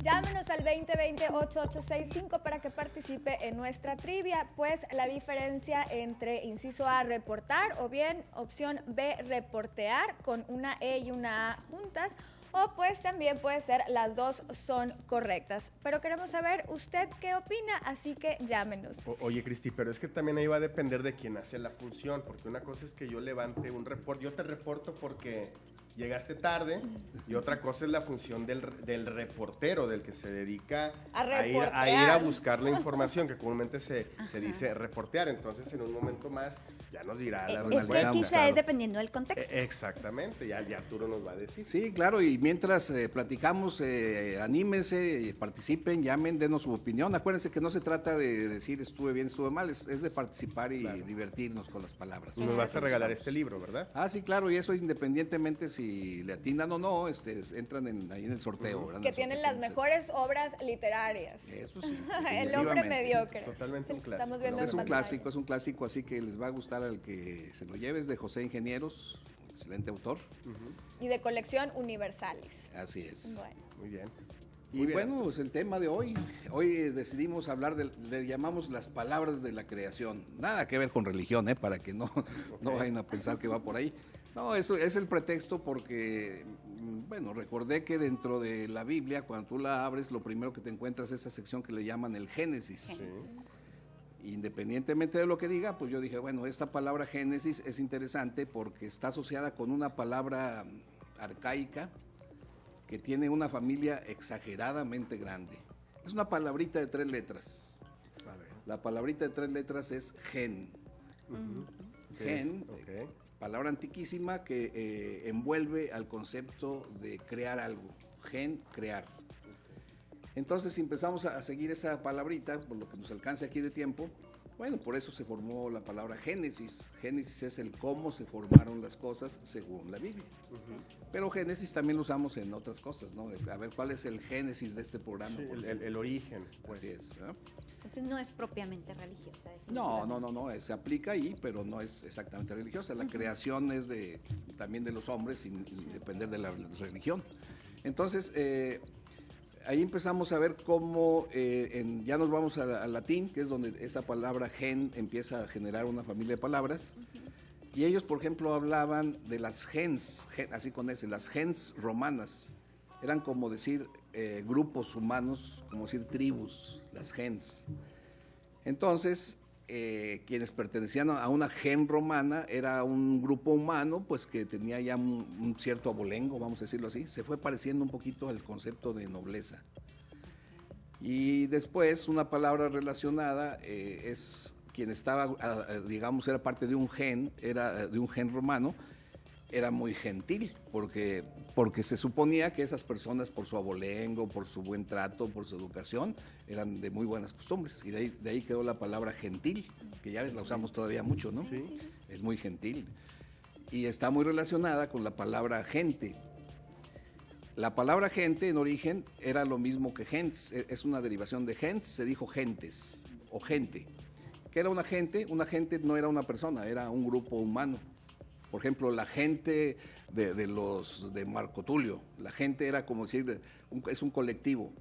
Llámenos al 2020-8865 para que participe en nuestra trivia. Pues la diferencia entre inciso A, reportar, o bien opción B, reportear, con una E y una A juntas, o pues también puede ser las dos son correctas. Pero queremos saber usted qué opina, así que llámenos. Oye, Cristi, pero es que también ahí va a depender de quién hace la función, porque una cosa es que yo levante un reporte, yo te reporto porque llegaste tarde, y otra cosa es la función del reportero, del que se dedica a ir a buscar la información, que comúnmente se dice reportear. Entonces, en un momento más ya nos dirá la respuesta. Quizá es dependiendo del contexto. Exactamente, ya Arturo nos va a decir. Sí, claro, y mientras platicamos, anímense, participen, llamen, denos su opinión. Acuérdense que no se trata de decir estuve bien, estuve mal, es de participar y divertirnos con las palabras. Y nos vas a regalar este libro, ¿verdad? Ah, sí, claro, y eso independientemente si le atinan o no, entran ahí en el sorteo. ¿Verdad? Que tienen las mejores obras literarias. Eso sí. El hombre mediocre. Totalmente un clásico. Estamos viendo Es un clásico, así que les va a gustar al que se lo lleves, de José Ingenieros, excelente autor. Y de colección Universalis. Así es. Bueno. Muy bien. Y bueno, pues el tema de hoy decidimos hablar le llamamos las palabras de la creación. Nada que ver con religión, para que no vayan a pensar que va por ahí. No, eso es el pretexto porque, bueno, recordé que dentro de la Biblia, cuando tú la abres, lo primero que te encuentras es esa sección que le llaman el Génesis. Sí. Independientemente de lo que diga, pues yo dije, bueno, esta palabra Génesis es interesante porque está asociada con una palabra arcaica que tiene una familia exageradamente grande. Es una palabrita de 3 letras. A ver. La palabrita de 3 letras es gen. Gen, Okay. palabra antiquísima que envuelve al concepto de crear algo. Gen, crear. Entonces, si empezamos a seguir esa palabrita, por lo que nos alcance aquí de tiempo, bueno, por eso se formó la palabra Génesis. Génesis es el cómo se formaron las cosas según la Biblia. Pero Génesis también lo usamos en otras cosas, ¿no? A ver, ¿cuál es el Génesis de este programa? Sí, el origen. Pues. Así es, ¿verdad? Entonces no es propiamente religiosa. No, se aplica ahí, pero no es exactamente religiosa. La creación es también de los hombres, sin depender de la religión. Entonces, ahí empezamos a ver cómo, ya nos vamos al latín, que es donde esa palabra gen empieza a generar una familia de palabras. Y ellos, por ejemplo, hablaban de las gens, así con ese, las gens romanas. Eran como decir grupos humanos, como decir tribus, las gens. Entonces, quienes pertenecían a una gen romana era un grupo humano, pues que tenía ya un cierto abolengo, vamos a decirlo así. Se fue pareciendo un poquito al concepto de nobleza. Y después, una palabra relacionada es quien estaba, digamos, era parte de un gen, era de un gen romano, era muy gentil, porque se suponía que esas personas, por su abolengo, por su buen trato, por su educación, eran de muy buenas costumbres. Y de ahí quedó la palabra gentil, que ya la usamos todavía mucho, ¿no? Sí. Es muy gentil. Y está muy relacionada con la palabra gente. La palabra gente en origen era lo mismo que gentes, es una derivación de gentes, se dijo gentes o gente. ¿Qué era una gente? Una gente no era una persona, era un grupo humano. Por ejemplo, la gente de Marco Tulio, la gente era como decir, es un colectivo.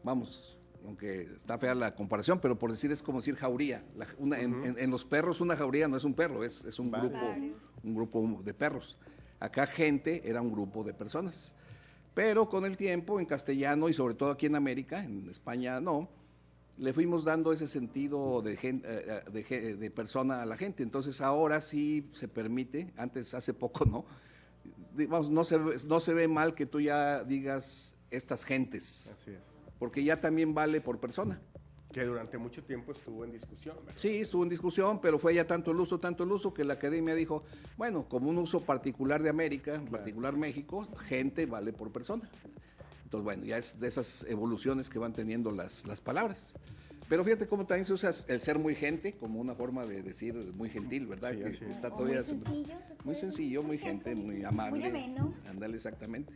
Vamos, aunque está fea la comparación, pero por decir es como decir jauría. En los perros una jauría no es un perro, es un grupo de perros. Acá gente era un grupo de personas. Pero con el tiempo, en castellano y sobre todo aquí en América, en España no, le fuimos dando ese sentido de persona a la gente. Entonces ahora sí se permite, antes hace poco no, vamos, no se ve mal que tú ya digas estas gentes. Así es. Porque ya también vale por persona. Que durante mucho tiempo estuvo en discusión, ¿verdad? Sí, estuvo en discusión, pero fue ya tanto el uso, que la academia dijo, bueno, como un uso particular de América, en particular México, gente vale por persona. Entonces, bueno, ya es de esas evoluciones que van teniendo las palabras. Pero fíjate cómo también se usa el ser muy gente como una forma de decir muy gentil, ¿verdad? Sí, que está todavía muy sencillo, muy gente, muy amable. Muy ameno. Ándale, exactamente.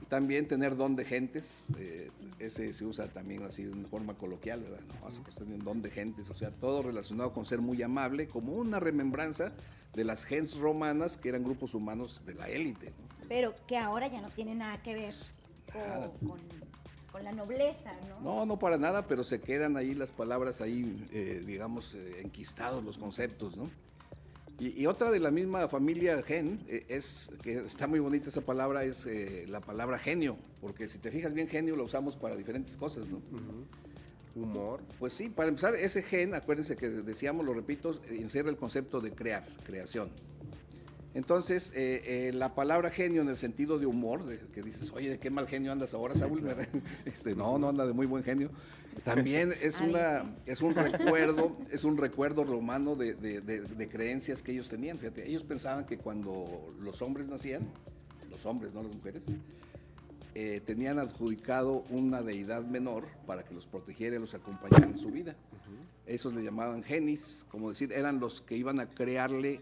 También tener don de gentes, ese se usa también así de una forma coloquial, ¿verdad? No, pues tener don de gentes, o sea, todo relacionado con ser muy amable, como una remembranza de las gens romanas, que eran grupos humanos de la élite, ¿no? Pero que ahora ya no tiene nada que ver con con la nobleza, ¿no? No, no para nada, pero se quedan ahí las palabras ahí, digamos, enquistados los conceptos, ¿no? Y otra de la misma familia gen, es que está muy bonita esa palabra, es la palabra genio, porque si te fijas bien, genio lo usamos para diferentes cosas, ¿no? Humor. Pues sí, para empezar, ese gen, acuérdense que decíamos, lo repito, encierra el concepto de crear, creación. Entonces, la palabra genio en el sentido de humor, que dices, oye, ¿de qué mal genio andas ahora, Saúl? No anda de muy buen genio. También es un recuerdo romano de creencias que ellos tenían. Fíjate, ellos pensaban que cuando los hombres nacían, los hombres, no las mujeres, tenían adjudicado una deidad menor para que los protegiera y los acompañara en su vida. Esos le llamaban genis, como decir, eran los que iban a crearle,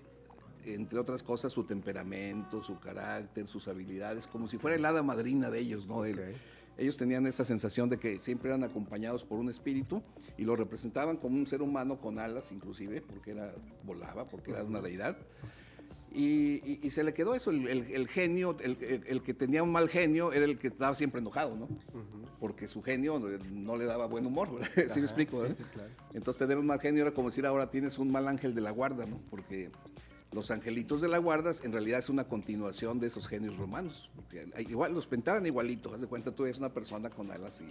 entre otras cosas, su temperamento, su carácter, sus habilidades, como si fuera el hada madrina de ellos, ¿no? Ellos tenían esa sensación de que siempre eran acompañados por un espíritu y lo representaban como un ser humano con alas, inclusive, porque volaba, porque era una deidad. Y se le quedó eso, el genio, el que tenía un mal genio era el que estaba siempre enojado, ¿no? Porque su genio no le daba buen humor, ¿verdad? ¿Sí me explico? Sí, claro. Entonces tener un mal genio era como decir ahora tienes un mal ángel de la guarda, ¿no? Porque los angelitos de la guarda en realidad es una continuación de esos genios romanos, porque igual los pintaban igualito, haz de cuenta tú eres una persona con alas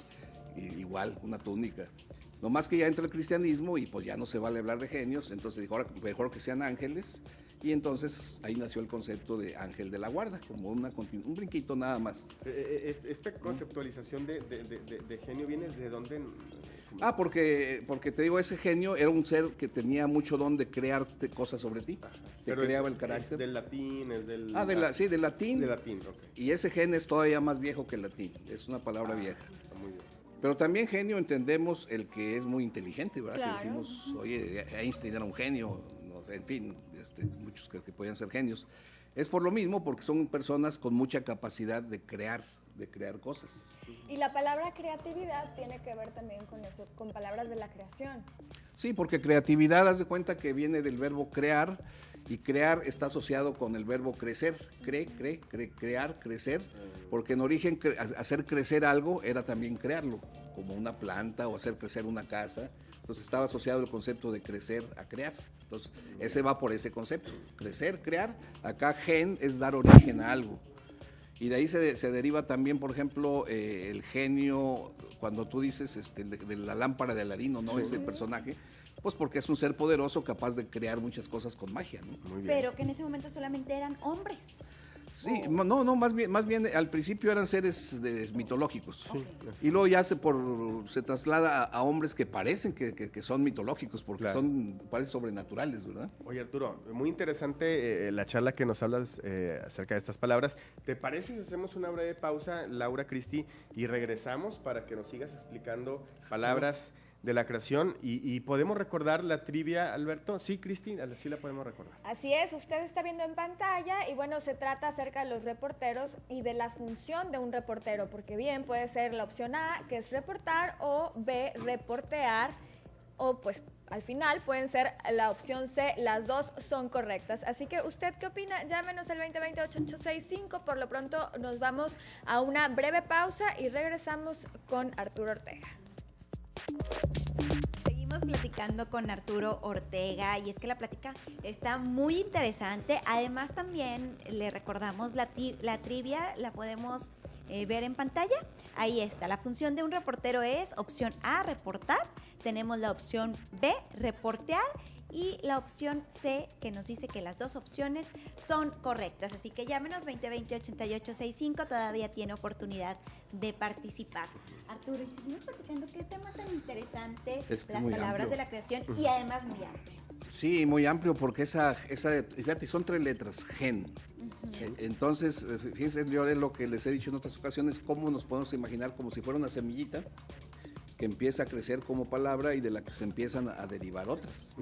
y igual, una túnica. No más que ya entra el cristianismo y pues ya no se vale hablar de genios, entonces dijo, ahora mejor que sean ángeles, y entonces ahí nació el concepto de ángel de la guarda, como un brinquito nada más. Esta conceptualización de genio viene de dónde. Porque te digo, ese genio era un ser que tenía mucho don de crear cosas sobre ti. Te creaba el carácter. Es del latín, es del. Sí, del latín. Del latín, ok. Y ese gen es todavía más viejo que el latín. Es una palabra vieja. Muy bien. Pero también genio entendemos el que es muy inteligente, ¿verdad? Claro. Que decimos, oye, Einstein era un genio, no sé, en fin, muchos que podían ser genios. Es por lo mismo, porque son personas con mucha capacidad de crear cosas. Y la palabra creatividad tiene que ver también con eso, con palabras de la creación. Sí, porque creatividad, haz de cuenta que viene del verbo crear, y crear está asociado con el verbo crecer, crear, crecer, porque en origen hacer crecer algo era también crearlo, como una planta o hacer crecer una casa. Entonces estaba asociado el concepto de crecer a crear. Entonces ese va por ese concepto, crecer, crear. Acá gen es dar origen a algo. Y de ahí se deriva también, por ejemplo, el genio, cuando tú dices de la lámpara de Aladino, ¿no? Sí. Ese personaje, pues porque es un ser poderoso capaz de crear muchas cosas con magia, ¿no? Muy bien. Pero que en ese momento solamente eran hombres. Sí, no, más bien al principio eran seres mitológicos. Sí. Y luego ya se traslada a hombres que parecen que son mitológicos, porque Claro. parecen sobrenaturales, ¿verdad? Oye, Arturo, muy interesante la charla que nos hablas acerca de estas palabras. ¿Te parece si hacemos una breve pausa, Laura, Cristi, y regresamos para que nos sigas explicando palabras de la creación? Y podemos recordar la trivia, Alberto. Sí, Cristi, sí la podemos recordar. Así es, usted está viendo en pantalla y bueno, se trata acerca de los reporteros y de la función de un reportero, porque bien puede ser la opción A, que es reportar, o B, reportear, o pues al final pueden ser la opción C, las dos son correctas. Así que, ¿usted qué opina? Llámenos al 2020-8865. Por lo pronto nos vamos a una breve pausa y regresamos con Arturo Ortega. Seguimos platicando con Arturo Ortega y es que la plática está muy interesante. Además también le recordamos la trivia, la podemos ver en pantalla. Ahí está, la función de un reportero es opción A, reportar. Tenemos la opción B, reportear, y la opción C, que nos dice que las dos opciones son correctas. Así que llámenos 2020-8865, todavía tiene oportunidad de participar. Arturo, y seguimos platicando, qué tema tan interesante, Es que las muy palabras amplio. de la creación, y además muy amplio. Sí, muy amplio, porque fíjate, son 3 letras, gen. Entonces, fíjense, yo lo que les he dicho en otras ocasiones, cómo nos podemos imaginar como si fuera una semillita que empieza a crecer como palabra y de la que se empiezan a derivar otras.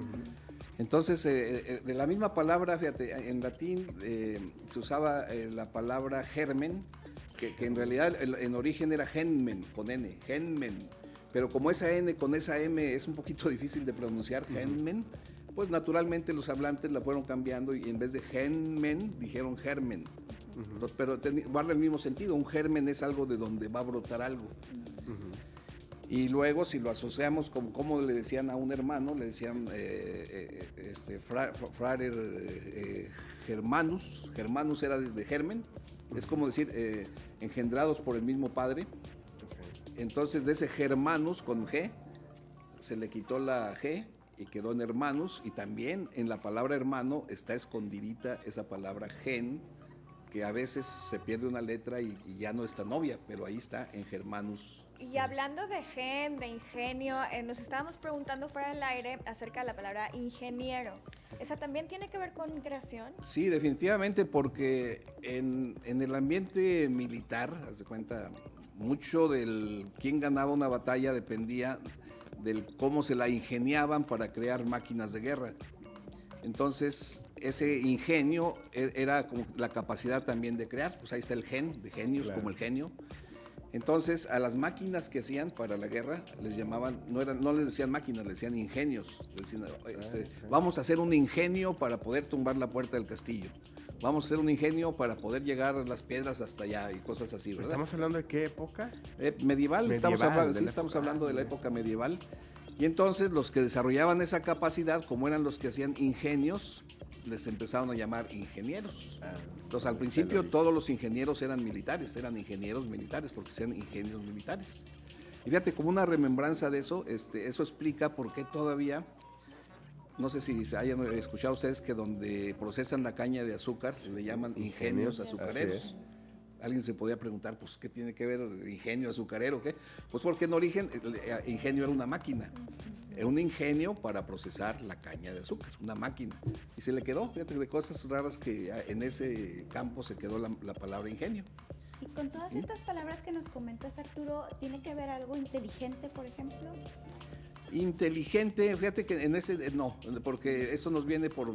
Entonces, de la misma palabra, fíjate, en latín se usaba la palabra germen, que en realidad en origen era genmen, con N, genmen, pero como esa N con esa M es un poquito difícil de pronunciar, genmen, pues naturalmente los hablantes la fueron cambiando y en vez de genmen dijeron germen. pero guarda el mismo sentido. Un germen es algo de donde va a brotar algo. Y luego, si lo asociamos con cómo le decían a un hermano, le decían frater Germanus. Germanus era desde germen, es como decir engendrados por el mismo padre. Entonces, de ese Germanus con G, se le quitó la G y quedó en hermanos, y también en la palabra hermano está escondidita esa palabra gen, que a veces se pierde una letra y ya no es tan obvia, pero ahí está en Germanus. Y hablando de gen, de ingenio, nos estábamos preguntando fuera del aire acerca de la palabra ingeniero. ¿Esa también tiene que ver con creación? Sí, definitivamente, porque en el ambiente militar, haz de cuenta, mucho del quién ganaba una batalla dependía del cómo se la ingeniaban para crear máquinas de guerra. Entonces, ese ingenio era como la capacidad también de crear. Pues ahí está el gen, de genios, claro, como el genio. Entonces, a las máquinas que hacían para la guerra les llamaban, no les decían máquinas, les decían ingenios. Les decían, vamos a hacer un ingenio para poder tumbar la puerta del castillo. Vamos a hacer un ingenio para poder llegar a las piedras hasta allá y cosas así, ¿verdad? ¿Estamos hablando de qué época? Medieval, estamos hablando de la época medieval. Y entonces los que desarrollaban esa capacidad, como eran los que hacían ingenios, les empezaron a llamar ingenieros. Entonces, al principio todos los ingenieros eran militares, eran ingenieros militares porque hacían ingenios militares. Y fíjate, como una remembranza de eso, eso explica por qué todavía, no sé si se hayan escuchado ustedes que donde procesan la caña de azúcar se le llaman ingenios azucareros. Alguien se podía preguntar, pues, ¿qué tiene que ver ingenio azucarero? ¿Qué? Pues porque en origen ingenio era una máquina. Era un ingenio para procesar la caña de azúcar, una máquina. Y se le quedó, fíjate, de cosas raras que en ese campo se quedó la palabra ingenio. Y con todas estas palabras que nos comentas, Arturo, ¿tiene que ver algo inteligente, por ejemplo? Inteligente, fíjate que en ese no, porque eso nos viene por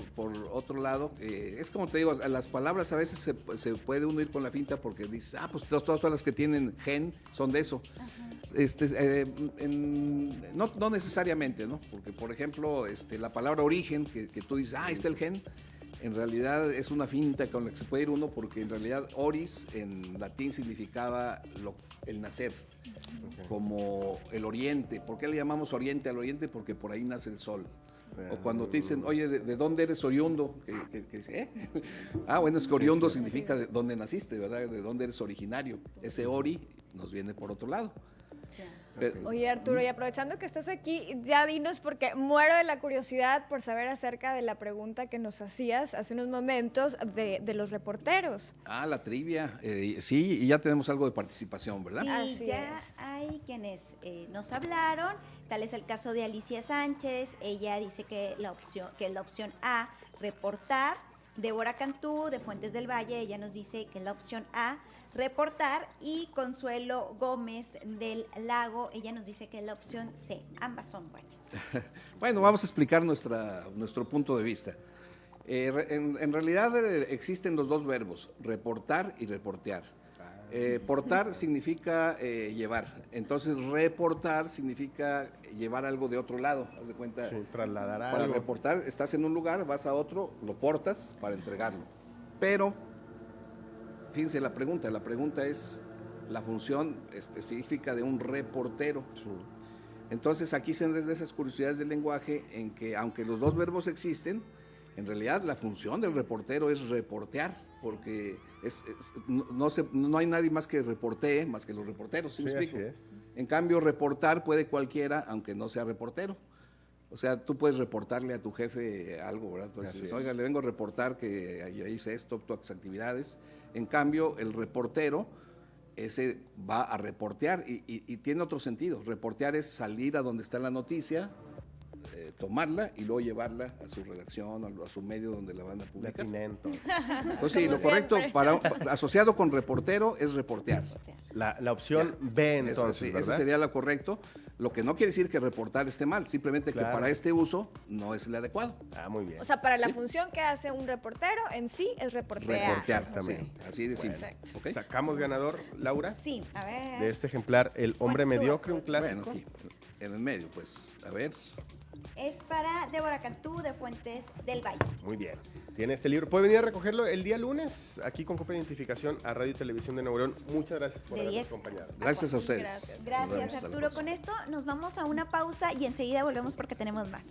otro lado. Es como te digo, las palabras a veces se puede uno ir con la finta porque dices, pues todas las que tienen gen son de eso. No necesariamente, ¿no? Porque, por ejemplo, la palabra origen, que tú dices, ahí está el gen, en realidad es una finta con la que se puede ir uno, porque en realidad oris en latín significaba el nacer, como el oriente. ¿Por qué le llamamos oriente al oriente? Porque por ahí nace el sol. O cuando te dicen, oye, ¿de dónde eres oriundo? Bueno, es que oriundo significa de dónde naciste, ¿verdad? De dónde eres originario. Ese ori nos viene por otro lado. Oye, Arturo, y aprovechando que estás aquí, ya dinos, porque muero de la curiosidad por saber acerca de la pregunta que nos hacías hace unos momentos de los reporteros. La trivia. Sí, y ya tenemos algo de participación, ¿verdad? Sí, Así ya es. hay quienes nos hablaron. Tal es el caso de Alicia Sánchez. Ella dice que la opción A, reportar. Débora Cantú, de Fuentes del Valle, ella nos dice que es la opción A, reportar. Y Consuelo Gómez del Lago, ella nos dice que es la opción C. Ambas son buenas. Bueno, vamos a explicar nuestro punto de vista. En realidad existen los dos verbos, reportar y reportear. Portar significa llevar, entonces reportar significa llevar algo de otro lado, haz de cuenta. Sí, trasladar algo. Para reportar, estás en un lugar, vas a otro, lo portas para entregarlo. Pero, fíjense la pregunta es la función específica de un reportero. Sí. Entonces aquí se dan esas curiosidades del lenguaje en que, aunque los dos verbos existen, en realidad la función del reportero es reportear, porque no hay nadie más que reportee, más que los reporteros, ¿sí me explico? Así es. En cambio, reportar puede cualquiera, aunque no sea reportero. O sea, tú puedes reportarle a tu jefe algo, ¿verdad? Entonces, oiga, le vengo a reportar que yo hice esto, tus actividades. En cambio, el reportero, ese va a reportear y tiene otro sentido. Reportear es salir a donde está la noticia, tomarla y luego llevarla a su redacción, a su medio donde la van a publicar. Entonces, sí, lo correcto asociado con reportero es reportear. La opción B, entonces, eso, ese sería lo correcto. Lo que no quiere decir que reportar esté mal, simplemente que para este uso no es el adecuado. Muy bien. O sea, para la función que hace un reportero en sí es reportear. Reportear también, así de simple. ¿Okay? ¿Sacamos ganador, Laura? Sí, a ver. De este ejemplar, El hombre mediocre, un clásico. Bueno, aquí, en el medio, pues, a ver. es para Débora Cantú de Fuentes del Valle. Muy bien. Tiene este libro. Puede venir a recogerlo el día lunes aquí con Copia de Identificación a Radio y Televisión de Nuevo León. Muchas gracias por De habernos 10. acompañado. Gracias a ustedes. Gracias. Nos vemos Gracias, hasta la Arturo. próxima. Con esto nos vamos a una pausa y enseguida volvemos porque tenemos más.